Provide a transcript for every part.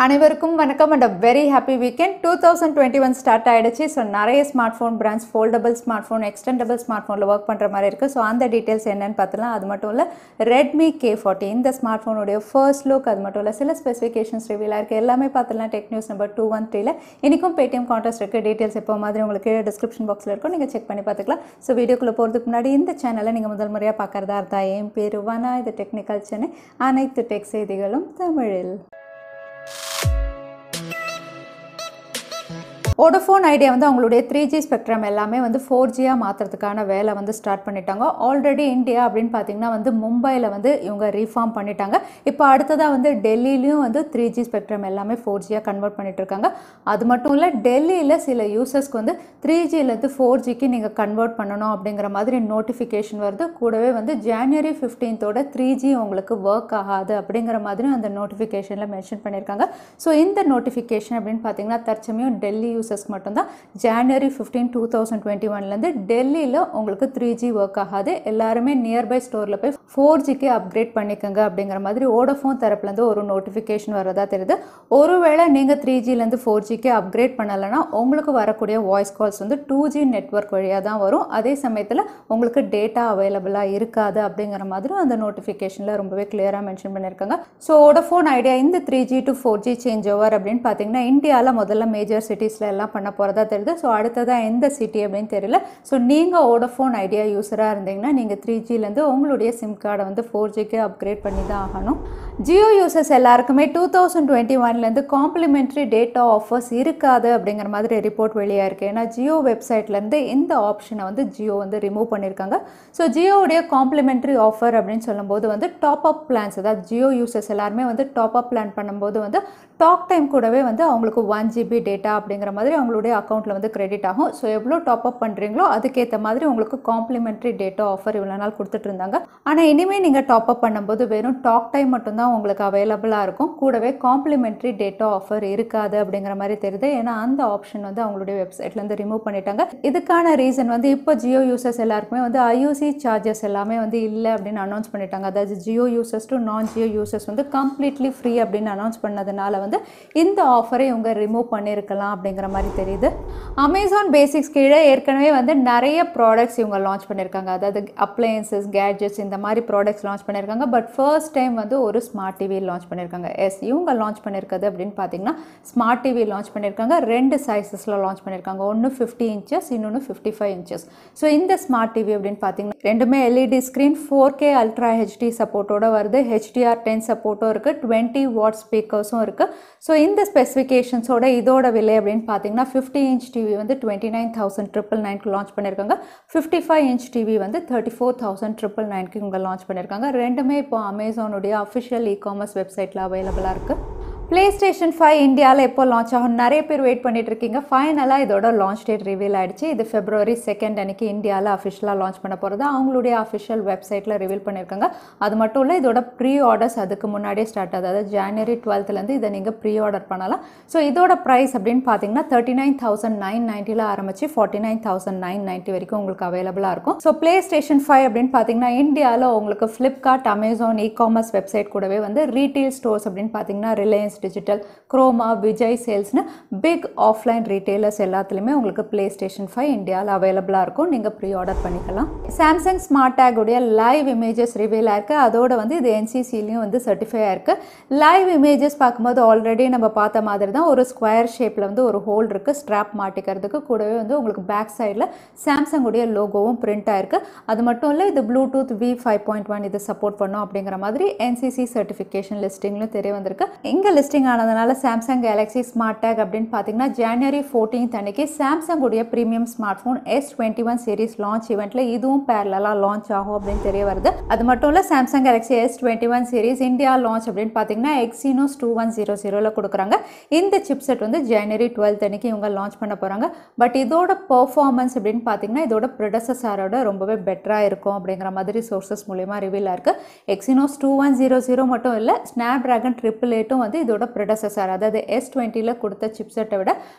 அனைவருக்கும் வணக்கம் and a very happy weekend. 2021 start ஆயிடுச்சு. ஸோ நிறைய smart phone brands foldable smart phone extendable smart ஃபோனில் ஒர்க் பண்ணுற மாதிரி இருக்குது. ஸோ அந்த டீட்டெயில்ஸ் என்னென்னு பார்த்துலாம். அது மட்டும் இல்லை Redmi K40 இந்த ஸ்மார்ட் ஃபோனுடைய ஃபர்ஸ்ட் லுக், அது மட்டும் இல்லை சில ஸ்பெசிஃபிகேஷன்ஸ் ரிவீலாக இருக்குது. எல்லாமே பார்த்துலாம் டெக் நியூஸ் நம்பர் 213ல் இன்றைக்கும் Paytm Contest இருக்குது. டீட்டெயில்ஸ் எப்போ மாதிரி உங்களுக்கு டிஸ்கிரிப்ஷன் பாக்ஸில் இருக்கும், நீங்கள் செக் பண்ணி பார்த்துக்கலாம். ஸோ வீடியோக்குள்ளே போகிறதுக்கு முன்னாடி இந்த சேனலை நீங்கள் முதல் முறையாக பார்க்குறதா இருந்தா என் பேர் வனா, இது டெக்னிக்கல் சென்னை, அனைத்து டெக் செய்திகளும் தமிழில். Vodafone Idea வந்து அவங்களுடைய 3G ஸ்பெக்ட்ரம் எல்லாமே வந்து 4G மாற்றுறதுக்கான வேலை வந்து ஸ்டார்ட் பண்ணிட்டாங்க. ஆல்ரெடி இந்தியா அப்படின்னு பார்த்தீங்கன்னா வந்து மும்பையில் வந்து இவங்க ரீஃபார்ம் பண்ணிட்டாங்க. இப்போ அடுத்ததாக வந்து டெல்லியிலையும் வந்து 3G ஸ்பெக்ட்ரம் எல்லாமே 4G கன்வெர்ட் பண்ணிட்டு இருக்காங்க. அது மட்டும் இல்லை, டெல்லியில் சில யூசர்ஸ்க்கு வந்து 3Gலேருந்து 4Gக்கு நீங்கள் கன்வெர்ட் பண்ணணும் அப்படிங்கிற மாதிரி நோட்டிஃபிகேஷன் வருது. கூடவே வந்து January 15th 3G உங்களுக்கு ஒர்க் ஆகாது அப்படிங்கிற மாதிரி அந்த நோட்டிஃபிகேஷனில் மென்ஷன் பண்ணியிருக்காங்க. ஸோ இந்த நோட்டிஃபிகேஷன் அப்படின்னு பார்த்தீங்கன்னா தற்சமயம் டெல்லி யூசர்ஸ்க்கு மட்டும்தான். January 15, 2021 டெல்லியில் உங்களுக்கு 3G ஒர்க் ஆகாது. எல்லாருமே நியர்பை ஸ்டோரில் போய் 4Gக்கு அப்கிரேட் பண்ணிக்கோங்க அப்படிங்கிற மாதிரி வோடஃபோன் தரப்புலேருந்து ஒரு நோட்டிஃபிகேஷன் வரதா தெரியுது. ஒருவேளை நீங்கள் 3Gலேருந்து 4Gக்கு அப்கிரேட் பண்ணலைன்னா உங்களுக்கு வரக்கூடிய வாய்ஸ் கால்ஸ் வந்து 2G நெட்வொர்க் வழியாக தான் வரும். அதே சமயத்தில் உங்களுக்கு டேட்டா அவைலபிளாக இருக்காது அப்படிங்கிற மாதிரி அந்த நோட்டிஃபிகேஷனில் ரொம்பவே கிளியராக மென்ஷன் பண்ணியிருக்காங்க. ஸோ வோடஃபோன் ஐடியா இந்த 3G to 4G change over அப்படின்னு பார்த்தீங்கன்னா இந்தியாவில் முதல்ல மேஜர் சிட்டிஸில் எல்லாம் பண்ண போகிறதா தெரியுது. ஸோ அடுத்ததாக எந்த சிட்டி அப்படின்னு தெரியல. ஸோ நீங்கள் வோடஃபோன் ஐடியா யூஸராக இருந்தீங்கன்னா நீங்கள் 3Gலேருந்து உங்களுடைய சிம் கார்டை வந்து 4Gக்கு அப்கிரேட் பண்ணி தான் ஆகணும். ஜியோ யூசர்ஸ் எல்லாருக்குமே 2021 காம்ப்ளிமெண்ட்ரி டேட்டா ஆஃபர்ஸ் இருக்காது அப்படிங்கிற மாதிரி ரிப்போர்ட் வெளியாக இருக்குது. ஏன்னா ஜியோ வெப்சைட்லேருந்து இந்த ஆப்ஷனை வந்து ஜியோ வந்து ரிமூவ் பண்ணியிருக்காங்க. ஸோ ஜியோவுடைய காம்ப்ளிமெண்ட்ரி ஆஃபர் அப்படின்னு சொல்லும்போது வந்து டாப் அப் பிளான்ஸ், அதாவது ஜியோ யூசர்ஸ் எல்லாருமே வந்து டாப் அப் பிளான் பண்ணும்போது வந்து டாக் டைம் கூடவே வந்து அவங்களுக்கு 1GB டேட்டா அப்படிங்கிற மாதிரி அவங்களுடைய அக்கௌண்ட்டில் வந்து கிரெடிட் ஆகும். ஸோ எவ்வளோ டாப் அப் பண்ணுறீங்களோ அதுக்கேற்ற மாதிரி உங்களுக்கு காம்ப்ளிமெண்ட்ரி டேட்டா ஆஃபர் இவ்வளோ நாள் கொடுத்துட்டு இருந்தாங்க. ஆனால் இனிமேல் நீங்கள் டாப் அப் பண்ணும்போது வெறும் டாக் டைம் மட்டும்தான் உங்களுக்கு அவைலபிளாக இருக்கும். கூடவே காம்ப்ளிமெண்ட்ரி டேட்டா ஆஃபர் இருக்காது அப்படிங்கிற மாதிரி தெரியுது. ஏன்னா அந்த ஆப்ஷன் வந்து அவங்களுடைய வெப்சைட்லேருந்து ரிமூவ் பண்ணிட்டாங்க. இதுக்கான ரீசன் வந்து இப்போ ஜியோ யூசர்ஸ் எல்லாருக்குமே வந்து IUC சார்ஜஸ் எல்லாமே வந்து இல்லை அப்படின்னு அனௌன்ஸ் பண்ணிட்டாங்க. அதாவது ஜியோ யூசர்ஸ் டு நான் ஜியோ யூசர்ஸ் வந்து கம்ப்ளீட்லி ஃப்ரீ அப்படின்னு அனௌன்ஸ் பண்ணதுனால வந்து இந்த ஆஃபரை இவங்க ரிமூவ் பண்ணியிருக்கலாம் அப்படிங்கிற மாதிரி தெரியுது. அமேசான் பேசிக்ஸ் கீழே ஏற்கனவே வந்து நிறைய ப்ராடக்ட்ஸ் இவங்க லான்ச் பண்ணியிருக்காங்க. அதாவது அப்ளையன்சஸ், கேட்ஜெட்ஸ், இந்த மாதிரி ப்ராடக்ட்ஸ் லான்ச் பண்ணியிருக்காங்க. பட் ஃபர்ஸ்ட் டைம் வந்து ஒரு ஸ்மார்ட் டிவி லான்ச் பண்ணியிருக்காங்க. இவங்க லான்ச் பண்ணியிருக்கிறது அப்படின்னு பார்த்தீங்கன்னா ஸ்மார்ட் டிவி லான்ச் பண்ணியிருக்காங்க. 2 சைஸஸில் லான்ச் பண்ணியிருக்காங்க. ஒன்று 50 inches, இன்னொன்று 55 inches. ஸோ இந்த ஸ்மார்ட் டிவி அப்படின்னு பார்த்தீங்கன்னா ரெண்டுமே LED screen, 4K Ultra HD சப்போர்ட்டோட வருது. HDR10 சப்போர்ட்டும் இருக்குது, 20 வாட் ஸ்பீக்கர்ஸும் இருக்குது. ஸோ இந்த ஸ்பெசிஃபிகேஷன்ஸோட இதோட விலை அப்படின்னு பார்த்தீங்கன்னா 50-inch டிவி வந்து 29,999 லான்ச் பண்ணியிருக்காங்க. 55-inch டிவி வந்து 34,999 இவங்க லான்ச் பண்ணியிருக்காங்க. ரெண்டுமே இப்போ அமேசானுடைய அஃபிஷியல் இ-காமர்ஸ் வெப்சைட்டில் அவைலபிளாக இருக்குது. PlayStation 5 இந்தியாவில் எப்போ லான்ச் ஆகும் நிறைய பேர் வெயிட் பண்ணிட்டு இருக்கீங்க. ஃபைனலாக இதோட லான்ச் டேட் ரிவீல் ஆயிடுச்சு. இது February 2 அன்னைக்கு இந்தியாவில் அஃபிஷியலாக லான்ச் பண்ண போகிறது அவங்களுடைய அஃபிஷியல் வெப்சைட்டில் ரிவீல் பண்ணியிருக்காங்க. அது மட்டும் இல்லை, இதோட ப்ரீ ஆர்டர்ஸ் அதுக்கு முன்னாடியே ஸ்டார்ட் ஆகுது. அதாவது January 12 இதை நீங்கள் ப்ரீ ஆர்டர் பண்ணலாம். ஸோ இதோட ப்ரைஸ் அப்படின்னு பார்த்தீங்கன்னா 39,990 ஆரம்பிச்சு 49,990 வரைக்கும் உங்களுக்கு அவைலபிளாக இருக்கும். ஸோ PlayStation 5 அப்படின்னு பார்த்தீங்கன்னா இந்தியாவில் உங்களுக்கு ஃப்ளிப்கார்ட், அமேசான் இ-காமர்ஸ் வெப்சைட் கூடவே வந்து ரீட்டெயில் ஸ்டோர்ஸ் அப்படின்னு பார்த்தீங்கன்னா ரிலையன்ஸ் டிஜிட்டல், குரோமா, விஜய் சேல்ஸ்னு பிக் ஆஃப்லைன் ரீட்டெயிலர்ஸ் எல்லாத்துலேயுமே உங்களுக்கு PlayStation 5 இந்தியாவில் அவைலபிளாக இருக்கும். நீங்கள் ப்ரீ ஆர்டர் பண்ணிக்கலாம். சாம்சங் SmartTag உடைய லைவ் இமேஜஸ் ரிவீல் ஆயிருக்கு. அதோட வந்து இது NCCலையும் வந்து சர்டிஃபை ஆயிருக்கு. லைவ் இமேஜஸ் பார்க்கும்போது ஆல்ரெடி நம்ம பார்த்த மாதிரி தான் ஒரு ஸ்கொயர் ஷேப்பில் வந்து ஒரு ஹோல் இருக்குது ஸ்ட்ராப் மாட்டிக்கிறதுக்கு. கூடவே வந்து உங்களுக்கு பேக் சைடில் சாம்சங் உடைய லோகோவும் பிரிண்ட் ஆயிருக்கு. அது மட்டும் இல்லை, இது Bluetooth V5.1 இது சப்போர்ட் பண்ணும் அப்படிங்கிற மாதிரி NCC சர்டிஃபிகேஷன் லிஸ்டிங்லும் தெரிய வந்திருக்கு. இங்கே லிஸ்டிங் ஆனதுனால சாம்சங் Galaxy SmartTag அப்படின்னு பார்த்தீங்கன்னா January 14 அன்னைக்கு சாம்சங் உடைய premium smart phone S21 series launch ஈவெண்ட்டில் இதுவும் பேரலாக லான்ச் ஆகும் அப்படின்னு தெரிய வருது. அது மட்டும் இல்லை, Samsung Galaxy S21 series India launch அப்படின்னு பார்த்தீங்கன்னா Exynos 2100 கொடுக்குறாங்க. இந்த சிப்செட் வந்து January 12 அன்னைக்கு இவங்க லான்ச் பண்ண போகிறாங்க. பட் இதோட பெர்ஃபார்மன்ஸ் அப்படின்னு பார்த்தீங்கன்னா இதோட ப்ரெடசஸரோட ரொம்பவே பெட்டராக இருக்கும் அப்படிங்கிற மாதிரி சோர்சஸ் மூலியமாக ரிவீல் ஆயிருக்கு. Exynos 2100 மட்டும் இல்லை, Snapdragon 888 வந்து இதோட இதோட ப்ரெடசஸர் அதாவது S20ல கொடுத்த சிப்செட்டை விட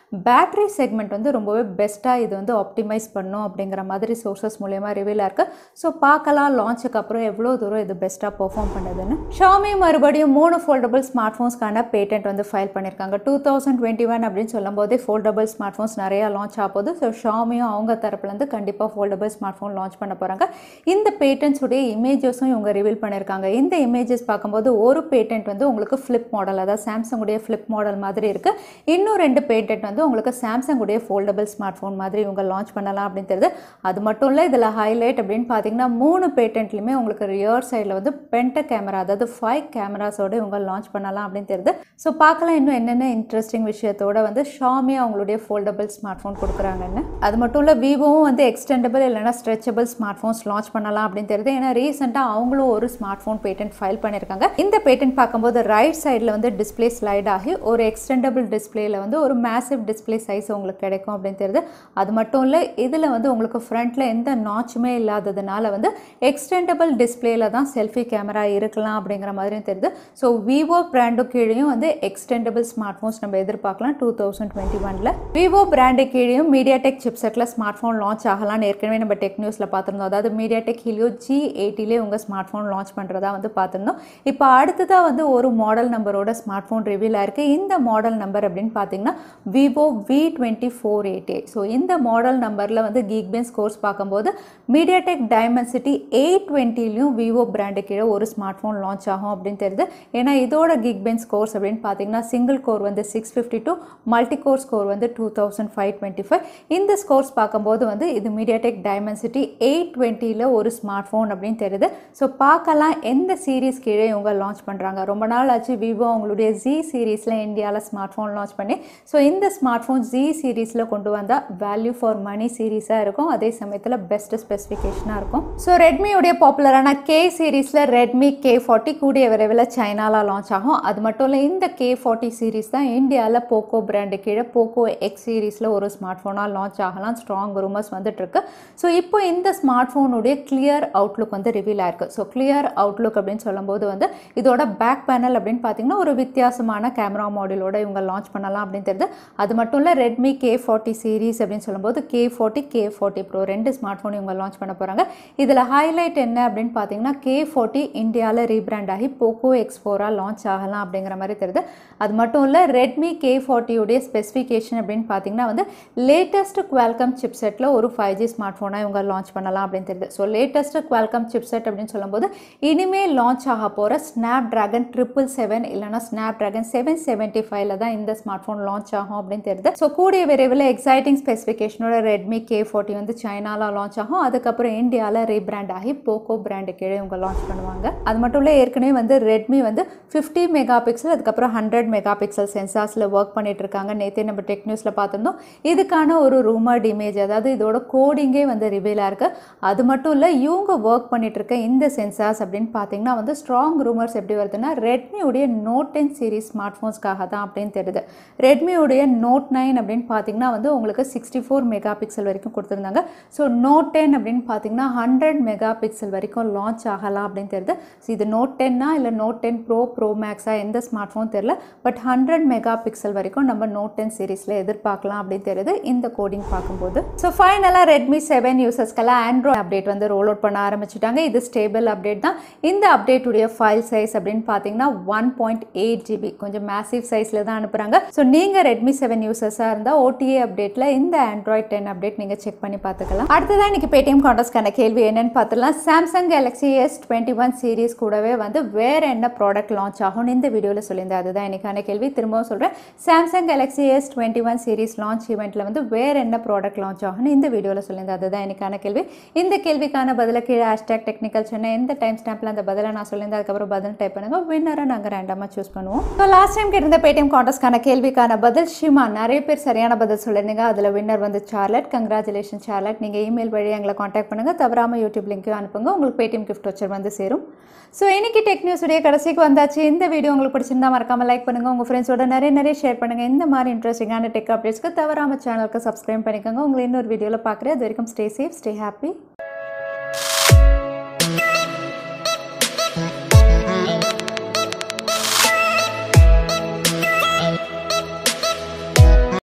பேட்டரி செக்மெண்ட் வந்து ரொம்பவே பெஸ்ட்டாக இது வந்து ஆப்டிமைஸ் பண்ணும் அப்படிங்கிற மாதிரி சோர்சஸ் மூலயமா ரிவீலாக இருக்குது. ஸோ பார்க்கலாம் லான்ச்சுக்கு அப்புறம் எவ்வளோ தூரம் இது பெஸ்ட்டாக பெர்ஃபார்ம் பண்ணுதுன்னு. Xiaomi மறுபடியும் 3 ஃபோல்டபுள் ஸ்மார்ட் ஃபோன்ஸ்க்கான பேட்டன்ட் வந்து ஃபைல் பண்ணியிருக்காங்க. 2021 அப்படின்னு சொல்லும் போதே ஃபோல்டபுள் ஸ்மார்ட் ஃபோன்ஸ் நிறையா லான்ச் ஆகுது. ஸோ ஷாமியும் அவங்க தரப்புலேருந்து கண்டிப்பாக ஃபோல்டபுள் ஸ்மார்ட் ஃபோன் லான்ச் பண்ண போகிறாங்க. இந்த பேட்டன்ஸ் உடைய இமேஜஸும் இவங்க ரிவீல் பண்ணியிருக்காங்க. இந்த இமேஜஸ் பார்க்கும்போது ஒரு பேட்டன்ட் வந்து உங்களுக்கு ஃப்ளிப் மாடல், அதாவது சாம்சங் உடைய ஃப்ளிப் மாடல் மாதிரி இருக்குது. இன்னும் 2 பேட்டன்ட் வந்து உங்களுக்கு சாம்சங் உடைய ஃபோல்டபுள் ஸ்மார்ட் ஃபோன் மாதிரி இவங்க லான்ச் பண்ணலாம் அப்படின்னு தெரியுது. அது மட்டும் இல்லை, இதில் ஹைலைட் அப்படின்னு பார்த்தீங்கன்னா 3 பேட்டன்ட்லையுமே உங்களுக்கு ரியர் சைடில் வந்து பென்ட கேமரா, அதாவது 5 கேமராஸோட இவங்க லான்ச் பண்ணலாம் அப்படின்னு தெரியுது. ஸோ பார்க்கலாம் இன்னும் என்னென்ன இன்ட்ரெஸ்டிங் விஷயத்தோட வந்து ஷாமி அவங்களுடைய ஃபோல்டபுள் ஸ்மார்ட் ஃபோன் கொடுக்குறாங்கன்னு. அது மட்டும் இல்லை, விவோவும் வந்து எக்ஸ்டெண்டபிள் இல்லைனா ஸ்ட்ரெச்சபிள் ஸ்மார்ட் ஃபோன்ஸ் லான்ச் பண்ணலாம் அப்படின்னு தெரியுது. ஏன்னா ரீசெண்டாக அவங்களும் ஒரு ஸ்மார்ட் ஃபோன் பேட்டன்ட் ஃபைல் பண்ணியிருக்காங்க. இந்த பேட்டன்ட் பார்க்கும்போது ரைட் சைடில் வந்து டிஸ்பிளே ஸ்லைட் ஆகி ஒரு எக்ஸ்டெண்டபிள் டிஸ்பிளேல வந்து ஒரு மேசிவ் டிஸ்பிளே சைஸ் உங்களுக்கு கிடைக்கும் அப்படின்னு தெரியுது. அது மட்டும் இல்லை, இதில் வந்து உங்களுக்கு ஃப்ரண்ட்டில் எந்த நாச்சுமே இல்லாததுனால வந்து எக்ஸ்டெண்டபிள் டிஸ்பிளேல தான் செல்ஃபி கேமரா இருக்கலாம் அப்படிங்கிற மாதிரியும் தெரியுது. ஸோ விவோ பிராண்டு கீழேயும் வந்து எக்ஸ்டெண்டபிள் ஸ்மார்ட் ஃபோன்ஸ் நம்ம எதிர்பார்க்கலாம் 2021. விவோ பிராண்டு கீழேயும் மீடியாடெக் சிப்செட்டில் ஸ்மார்ட் ஃபோன் லான்ச் ஆகலாம்னு ஏற்கனவே நம்ம டெக் நியூஸில் பார்த்துருந்தோம். அதாவது மீடியாடெக் ஹீலியோ G80 உங்கள் ஸ்மார்ட் ஃபோன் லான்ச் பண்ணுறதா வந்து பார்த்துருந்தோம். இப்போ அடுத்ததாக வந்து ஒரு மாடல் நம்பரோட ஸ்மார்ட் ஃபோன் ரிவீல் ஆயிருக்கு. இந்த மாடல் நம்பர் அப்படின்னு பார்த்தீங்கன்னா விவோ V2480. ஸோ இந்த மாடல் நம்பரில் வந்து Geekbench ஸ்கோர்ஸ் பார்க்கும்போது மீடியாடெக் டைமென்சிட்டி 820லையும் விவோ பிராண்டு கீழே ஒரு ஸ்மார்ட் ஃபோன் லான்ச் ஆகும் அப்படின்னு தெரியுது. ஏன்னா இதோட Geekbench ஸ்கோர்ஸ் அப்படின்னு பார்த்தீங்கன்னா சிங்கிள் கோர் வந்து 652, மல்டி கோர் ஸ்கோர் வந்து 2525. இந்த ஸ்கோர்ஸ் பார்க்கும்போது வந்து இது மீடியாடெக் டைமென்சிட்டி 820ல ஒரு ஸ்மார்ட் ஃபோன் அப்படின்னு தெரியுது. ஸோ பார்க்கலாம் எந்த சீரீஸ் கீழே இவங்க லான்ச் பண்ணுறாங்க. ரொம்ப நாள் ஆச்சு விவோ அவங்களுடைய Z சீரீஸில் இந்தியாவில் ஸ்மார்ட் ஃபோன் லான்ச் பண்ணி. ஸோ இந்த ஸ்மார்ட் ஃபோன் Z சீரீஸில் கொண்டு வந்தால் வேல்யூ ஃபார் மணி சீரீஸாக இருக்கும், அதே சமயத்தில் பெஸ்ட் ஸ்பெசிஃபிகேஷனாக இருக்கும். ஸோ ரெட்மியுடைய பாப்புலரான K சீரீஸில் Redmi K40 கூடிய விரைவில் சைனாவில் லான்ச் ஆகும். அது மட்டும் இல்லை, இந்த K40 சீரீஸ் தான் இந்தியாவில் போக்கோ பிராண்டு கீழே போக்கோ X சீரீஸில் ஒரு ஸ்மார்ட் ஃபோனாக லான்ச் ஆகலாம் ஸ்ட்ராங் ரூமர்ஸ் வந்துட்டு இருக்கு. ஸோ இப்போ இந்த ஸ்மார்ட் ஃபோனுடைய கிளியர் அவுட்லுக் வந்து ரிவீல் ஆயிருக்கு. ஸோ கிளியர் அவுட்லுக் அப்படின்னு சொல்லும்போது வந்து இதோட பேக் பேனல் அப்படின்னு பார்த்தீங்கன்னா ஒரு வித்தியாசமான கேமரா மாடலோட இவங்க லான்ச் பண்ணலாம் அப்படின்னு தெரியுது. அது மட்டும் இல்லை, Redmi K40 சீரீஸ் அப்படின்னு சொல்லும்போது K40, K40 Pro 2 smart phone இவங்க லான்ச் பண்ண போகிறாங்க. இதில் ஹைலைட் என்ன அப்படின்னு பார்த்தீங்கன்னா K40 இந்தியாவில் ரீபிராண்ட் ஆகி போக்கோ X4 லான்ச் ஆகலாம் அப்படிங்கிற மாதிரி தெரியுது. அது மட்டும் இல்லை, Redmi K40 உடைய ஸ்பெசிஃபிகேஷன் அப்படின்னு பார்த்தீங்கன்னா வந்து லேட்டஸ்ட் குவால்காம் சிப்செட்டில் ஒரு 5G ஸ்மார்ட் ஃபோனாக இவங்க லான்ச் பண்ணலாம் அப்படின்னு தெரியுது. ஸோ லேட்டஸ்ட் குவால்காம் சிப்செட் அப்படின்னு சொல்லும்போது இனிமேல் லான்ச் ஆக போகிற Snapdragon 777 இல்லைனா Snapdragon 775ல தான் இந்த ஸ்மார்ட் ஃபோன் லான்ச் ஆகும் அப்படின்னு தெரியுது. ஸோ கூடிய விரைவில் எக்ஸைட்டிங் ஸ்பெசிஃபிகேஷனோட Redmi K40 வந்து சைனாவில் லான்ச் ஆகும். அதுக்கப்புறம் இந்தியாவில் ரீபிராண்ட் ஆகி போக்கோ பிராண்டு கீழே இவங்க லான்ச் பண்ணுவாங்க. அது மட்டும் இல்லை, ஏற்கனவே வந்து ரெட்மி வந்து 50 மெகா பிக்சல் அதுக்கப்புறம் 100 மெகா பிக்சல் சென்சார்ஸில் ஒர்க் பண்ணிட்டு இருக்காங்க. நேற்றே நம்ம டெக் நியூஸில் பார்த்துருந்தோம். இதுக்கான ஒரு ரூமர்ட் இமேஜ், அதாவது இதோட கோடிங்கே வந்து ரிவீலாக இருக்குது. அது மட்டும் இல்லை, இவங்க ஒர்க் பண்ணிட்டு இருக்க இந்த சென்சார்ஸ் அப்படின்னு பார்த்தீங்கன்னா வந்து ஸ்ட்ராங் ரூமர்ஸ் எப்படி வருதுன்னா ரெட்மியுடைய நோட் 10 சீரீஸ் ஸ்மார்ட் ஃபோன்ஸ்க்காக தான் அப்படின்னு தெரியுது. ரெட்மியுடைய நோட் 9 அப்படின்னு பார்த்தீங்கன்னா வந்து உங்களுக்கு 64 மெகா பிக்சல் வரைக்கும் கொடுத்துருந்தாங்க. ஸோ நோட் 10 அப்படின்னு பார்த்தீங்கன்னா 100 மெகா பிக்சல் வரைக்கும் லான்ச் ஆகலாம் அப்படின்னு தெரியுது. ஸோ இது நோட் 10 இல்லை நோட் 10 ப்ரோ மேக்ஸா எந்த ஸ்மார்ட் ஃபோன் தெரியல, பட் 100 மெகா பிக்சல் வரைக்கும் நம்ம நோட் 10 சீரீஸில் எதிர்பார்க்கலாம் அப்படின்னு தெரியுது இந்த கோடிங் பார்க்கும்போது. ஸோ ஃபைனலாக Redmi 7 யூசர்ஸ்க்கெல்லாம் ஆண்ட்ராய்ட் அப்டேட் வந்து ரோல் அவுட் பண்ண ஆரம்பிச்சுட்டாங்க. இது ஸ்டேபிள் அப்டேட் தான். இந்த அப்டேட்டுடைய ஃபைல் சைஸ் அப்படின்னு பார்த்தீங்கன்னா 1.8 GB, கொஞ்சம் மேசிவ் சைஸில் தான் அனுப்புகிறாங்க. ஸோ நீங்கள் Redmi 7 யூசர்ஸாக இருந்தால் OTA அப்டேட்டில் இந்த ஆண்ட்ராய்ட் 10 அப்டேட் நீங்கள் செக் பண்ணி பார்த்துக்கலாம். அடுத்ததான் இன்னைக்கு Paytm Contestக்கான கேள்வி என்னன்னு பார்த்துலாம். சாம்சங் Galaxy S21 சீரீஸ் கூடவே வந்து வேற என்ன ப்ராடக்ட் லான்ச் ஆகும்னு இந்த வீடியோவில் சொல்லியிருந்தேன். அதுதான் இன்னைக்கான கேள்வி. திரும்பவும் சொல்கிறேன், Samsung Galaxy S21 series launch ஈவெண்ட்டில் வந்து வேற என்ன ப்ராடக்ட் லான்ச் ஆகும்னு இந்த வீடியோவில் சொல்லியிருந்தேன். அதுதான் இன்னைக்கான கேள்வி. இந்த கேள்விக்கான பதில கீழே #technicalchennai எந்த டைம் ஸ்டாம்பில் அந்த பதிலை நான் சொல்லியிருந்தேன் அதுக்கப்புறம் பதில் டைப் பண்ணுங்க. வின்னரை நாங்கள் ரேண்டமாக சூஸ் பண்ணுவோம். ஸோ லாஸ்ட் டைம் கேட்டிருந்த Paytm Contestக்கான கேள்விக்கான பதில் ஷிமா. நிறைய பேர் சரியான பதில் சொல்லியிருந்தீங்க. அதில் வின்னர் வந்து சார்லட். கங்க்ராச்சுலேஷன் சார்லட். நீங்கள் இமெயில் வழியாக எங்களை காண்டாக்ட் பண்ணுங்கள். தவறாமல் யூடியூப் லிங்க்கையும் அனுப்புங்க. உங்களுக்கு Paytm கிஃப்ட் வச்சர் வந்து சேரும். ஸோ இன்னைக்கு டெக் நியூஸ் உடைய கடைசிக்கு வந்தாச்சு. இந்த வீடியோ உங்களுக்கு பிடிச்சிருந்தா மறக்காமல் லைக் பண்ணுங்கள். உங்கள் ஃப்ரெண்ட்ஸோட நிறைய ஷேர் பண்ணுங்கள். இந்த மாதிரி இன்ட்ரெஸ்டிங்கான டெக் அப்டேட்ஸ்க்கு தவறாமல் சேனலுக்கு சப்ஸ்கிரைப் பண்ணிக்கோங்க. உங்களை இன்னொரு வீடியோவில் பார்க்குறேன். அது வரைக்கும் ஸ்டே சேஃப், ஸ்டே ஹாப்பி.